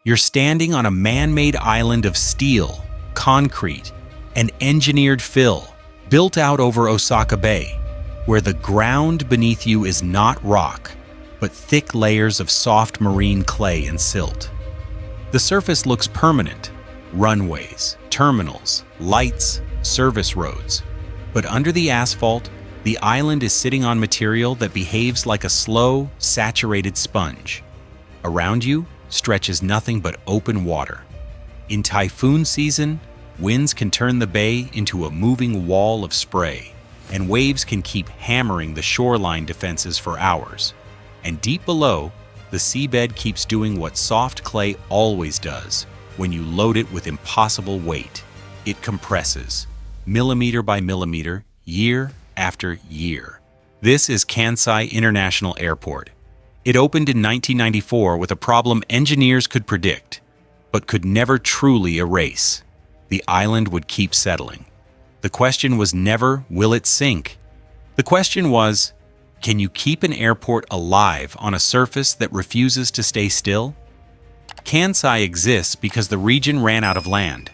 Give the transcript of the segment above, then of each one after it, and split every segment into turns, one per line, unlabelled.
You're standing on a man-made island of steel, concrete, and engineered fill, built out over Osaka Bay, where the ground beneath you is not rock, but thick layers of soft marine clay and silt. The surface looks permanent: runways, terminals, lights, service roads. But under the asphalt, the island is sitting on material that behaves like a slow, saturated sponge. Around you stretches nothing but open water. In typhoon season, winds can turn the bay into a moving wall of spray, and waves can keep hammering the shoreline defenses for hours. And deep below, the seabed keeps doing what soft clay always does when you load it with impossible weight. It compresses, millimeter by millimeter, year after year. This is Kansai International Airport. It opened in 1994 with a problem engineers could predict, but could never truly erase. The island would keep settling. The question was never, will it sink? The question was, can you keep an airport alive on a surface that refuses to stay still? Kansai exists because the region ran out of land.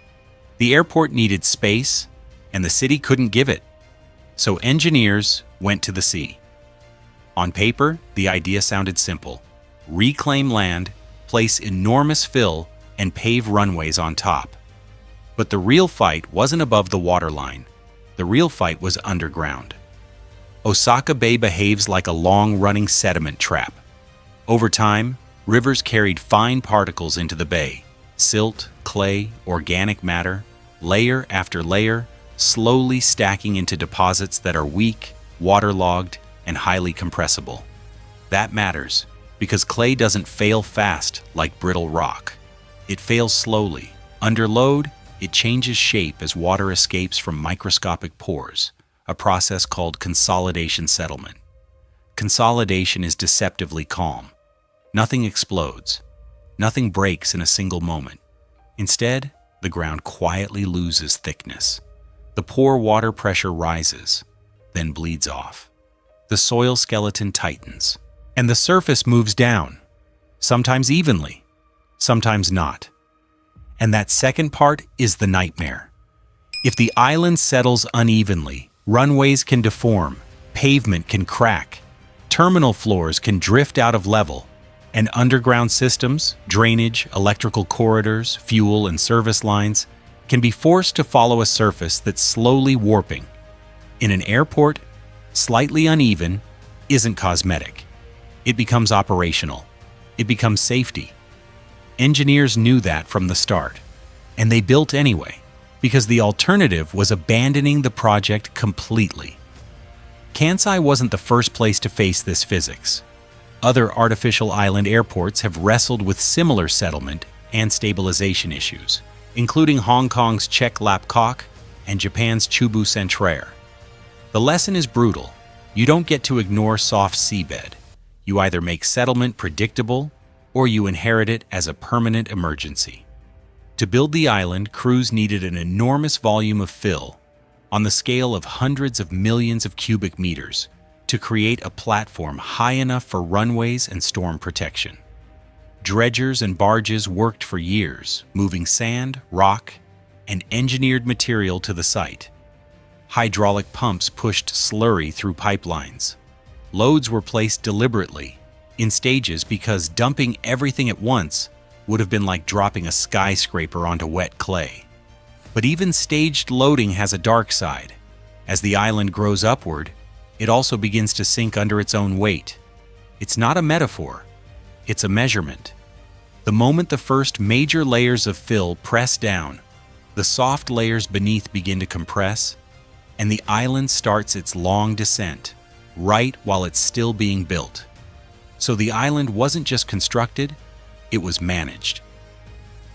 The airport needed space, and the city couldn't give it. So engineers went to the sea. On paper, the idea sounded simple: reclaim land, place enormous fill, and pave runways on top. But the real fight wasn't above the waterline. The real fight was underground. Osaka Bay behaves like a long-running sediment trap. Over time, rivers carried fine particles into the bay: silt, clay, organic matter, layer after layer, slowly stacking into deposits that are weak, waterlogged, and highly compressible. That matters because clay doesn't fail fast like brittle rock. It fails slowly. Under load, it changes shape as water escapes from microscopic pores, a process called consolidation settlement. Consolidation is deceptively calm. Nothing explodes. Nothing breaks in a single moment. Instead, the ground quietly loses thickness. The pore water pressure rises, then bleeds off. The soil skeleton tightens, and the surface moves down, sometimes evenly, sometimes not. And that second part is the nightmare. If the island settles unevenly, runways can deform, pavement can crack, terminal floors can drift out of level, and underground systems, drainage, electrical corridors, fuel and service lines, can be forced to follow a surface that's slowly warping. In an airport, slightly uneven isn't cosmetic. It becomes operational. It becomes safety. Engineers knew that from the start, and they built anyway, because the alternative was abandoning the project completely. Kansai wasn't the first place to face this physics. Other artificial island airports have wrestled with similar settlement and stabilization issues, including Hong Kong's Chek Lap Kok and Japan's Chubu Centraire. The lesson is brutal. You don't get to ignore soft seabed. You either make settlement predictable, or you inherit it as a permanent emergency. To build the island, crews needed an enormous volume of fill, on the scale of hundreds of millions of cubic meters, to create a platform high enough for runways and storm protection. Dredgers and barges worked for years, moving sand, rock, and engineered material to the site. Hydraulic pumps pushed slurry through pipelines. Loads were placed deliberately, in stages, because dumping everything at once would have been like dropping a skyscraper onto wet clay. But even staged loading has a dark side. As the island grows upward, it also begins to sink under its own weight. It's not a metaphor, it's a measurement. The moment the first major layers of fill press down, the soft layers beneath begin to compress, and the island starts its long descent, right while it's still being built. So the island wasn't just constructed, it was managed.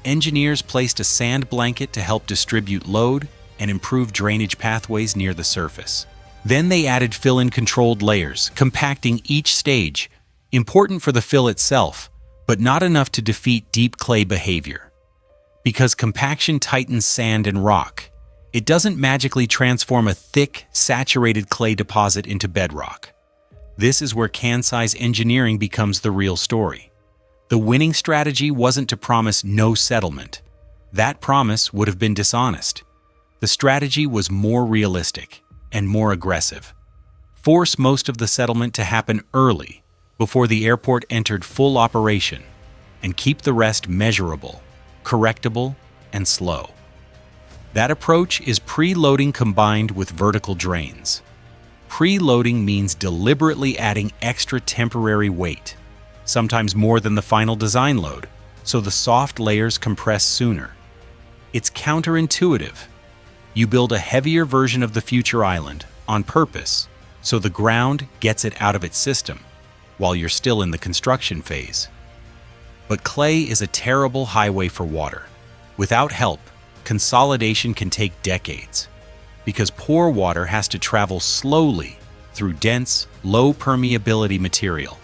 Engineers placed a sand blanket to help distribute load and improve drainage pathways near the surface. Then they added fill-in controlled layers, compacting each stage, important for the fill itself, but not enough to defeat deep clay behavior. Because compaction tightens sand and rock, it doesn't magically transform a thick, saturated clay deposit into bedrock. This is where Kansai's engineering becomes the real story. The winning strategy wasn't to promise no settlement. That promise would have been dishonest. The strategy was more realistic and more aggressive. Force most of the settlement to happen early, before the airport entered full operation, and keep the rest measurable, correctable, and slow. That approach is preloading combined with vertical drains. Preloading means deliberately adding extra temporary weight, sometimes more than the final design load, so the soft layers compress sooner. It's counterintuitive. You build a heavier version of the future island on purpose, so the ground gets it out of its system while you're still in the construction phase. But clay is a terrible highway for water. Without help, consolidation can take decades, because pore water has to travel slowly through dense, low permeability material.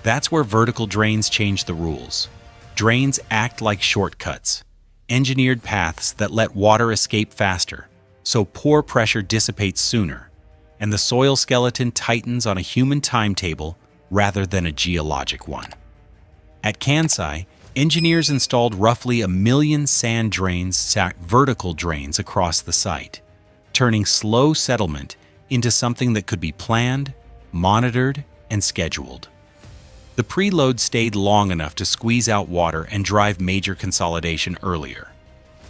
That's where vertical drains change the rules. Drains act like shortcuts, engineered paths that let water escape faster, so pore pressure dissipates sooner, and the soil skeleton tightens on a human timetable rather than a geologic one. At Kansai, engineers installed roughly 1 million sand drains, vertical drains across the site, turning slow settlement into something that could be planned, monitored, and scheduled. The preload stayed long enough to squeeze out water and drive major consolidation earlier.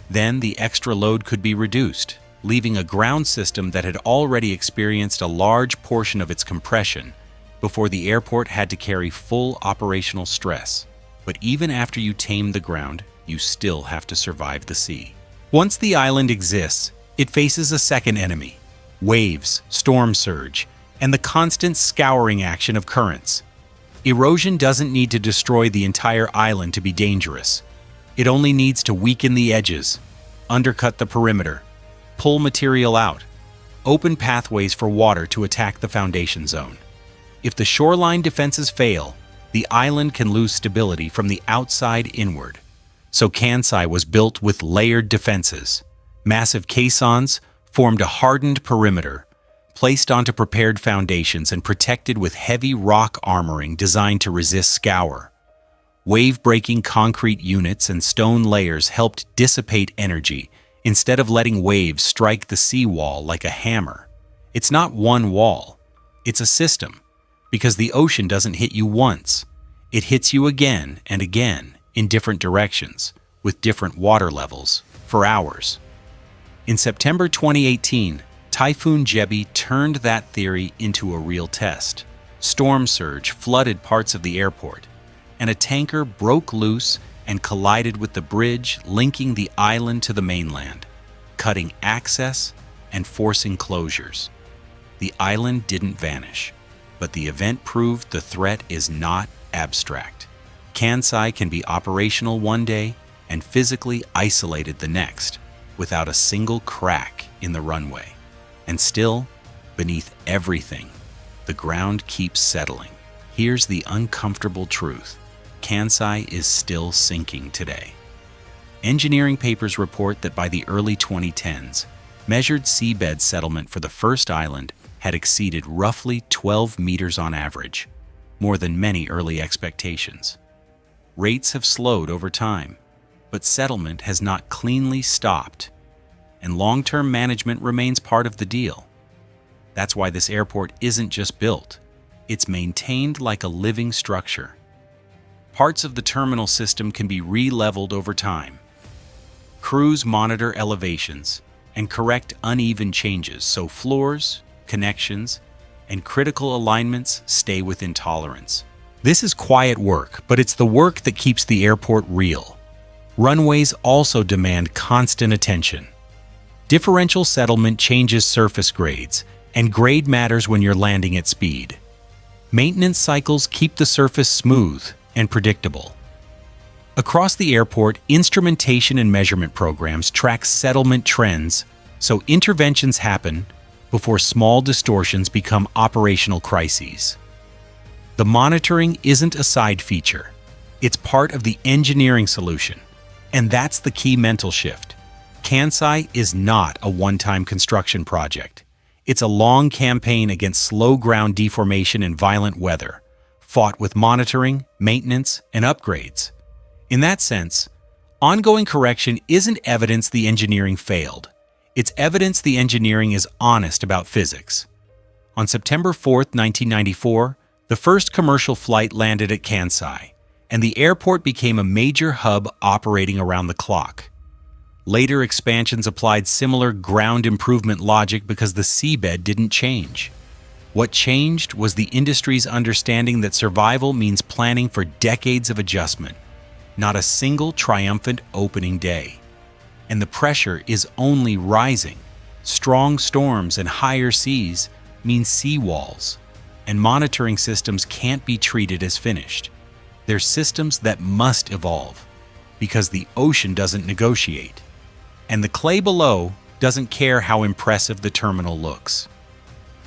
Then the extra load could be reduced, leaving a ground system that had already experienced a large portion of its compression before the airport had to carry full operational stress. But even after you tame the ground, you still have to survive the sea. Once the island exists, it faces a second enemy: waves, storm surge, and the constant scouring action of currents. Erosion doesn't need to destroy the entire island to be dangerous. It only needs to weaken the edges, undercut the perimeter, pull material out, open pathways for water to attack the foundation zone. If the shoreline defenses fail, the island can lose stability from the outside inward. So Kansai was built with layered defenses. Massive caissons formed a hardened perimeter, placed onto prepared foundations and protected with heavy rock armoring designed to resist scour. Wave-breaking concrete units and stone layers helped dissipate energy instead of letting waves strike the seawall like a hammer. It's not one wall, it's a system. Because the ocean doesn't hit you once. It hits you again and again in different directions, with different water levels, for hours. In September 2018, Typhoon Jebi turned that theory into a real test. Storm surge flooded parts of the airport, and a tanker broke loose and collided with the bridge linking the island to the mainland, cutting access and forcing closures. The island didn't vanish, but the event proved the threat is not abstract. Kansai can be operational one day and physically isolated the next, without a single crack in the runway. And still, beneath everything, the ground keeps settling. Here's the uncomfortable truth: Kansai is still sinking today. Engineering papers report that by the early 2010s, measured seabed settlement for the first island had exceeded roughly 12 meters on average, more than many early expectations. Rates have slowed over time, but settlement has not cleanly stopped, and long-term management remains part of the deal. That's why this airport isn't just built, it's maintained like a living structure. Parts of the terminal system can be re-leveled over time. Crews monitor elevations and correct uneven changes so floors, connections, and critical alignments stay within tolerance. This is quiet work, but it's the work that keeps the airport real. Runways also demand constant attention. Differential settlement changes surface grades, and grade matters when you're landing at speed. Maintenance cycles keep the surface smooth and predictable. Across the airport, instrumentation and measurement programs track settlement trends, so interventions happen before small distortions become operational crises. The monitoring isn't a side feature. It's part of the engineering solution, and that's the key mental shift. Kansai is not a one-time construction project. It's a long campaign against slow ground deformation and violent weather, fought with monitoring, maintenance, and upgrades. In that sense, ongoing correction isn't evidence the engineering failed. It's evidence the engineering is honest about physics. On September 4, 1994, the first commercial flight landed at Kansai, and the airport became a major hub operating around the clock. Later expansions applied similar ground improvement logic because the seabed didn't change. What changed was the industry's understanding that survival means planning for decades of adjustment, not a single triumphant opening day. And the pressure is only rising. Strong storms and higher seas mean seawalls, and monitoring systems can't be treated as finished. They're systems that must evolve, because the ocean doesn't negotiate, and the clay below doesn't care how impressive the terminal looks.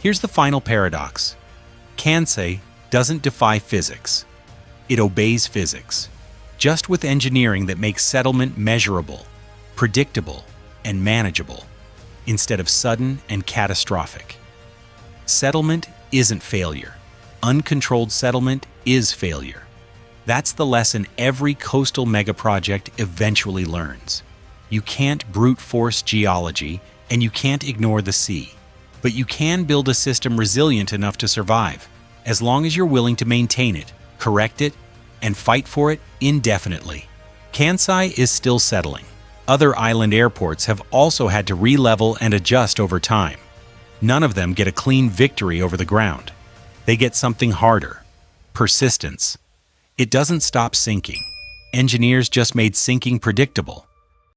Here's the final paradox. Kansai doesn't defy physics. It obeys physics, just with engineering that makes settlement measurable, predictable, and manageable, instead of sudden and catastrophic. Settlement isn't failure. Uncontrolled settlement is failure. That's the lesson every coastal megaproject eventually learns. You can't brute force geology, and you can't ignore the sea. But you can build a system resilient enough to survive, as long as you're willing to maintain it, correct it, and fight for it indefinitely. Kansai is still settling. Other island airports have also had to re-level and adjust over time. None of them get a clean victory over the ground. They get something harder: persistence. It doesn't stop sinking. Engineers just made sinking predictable.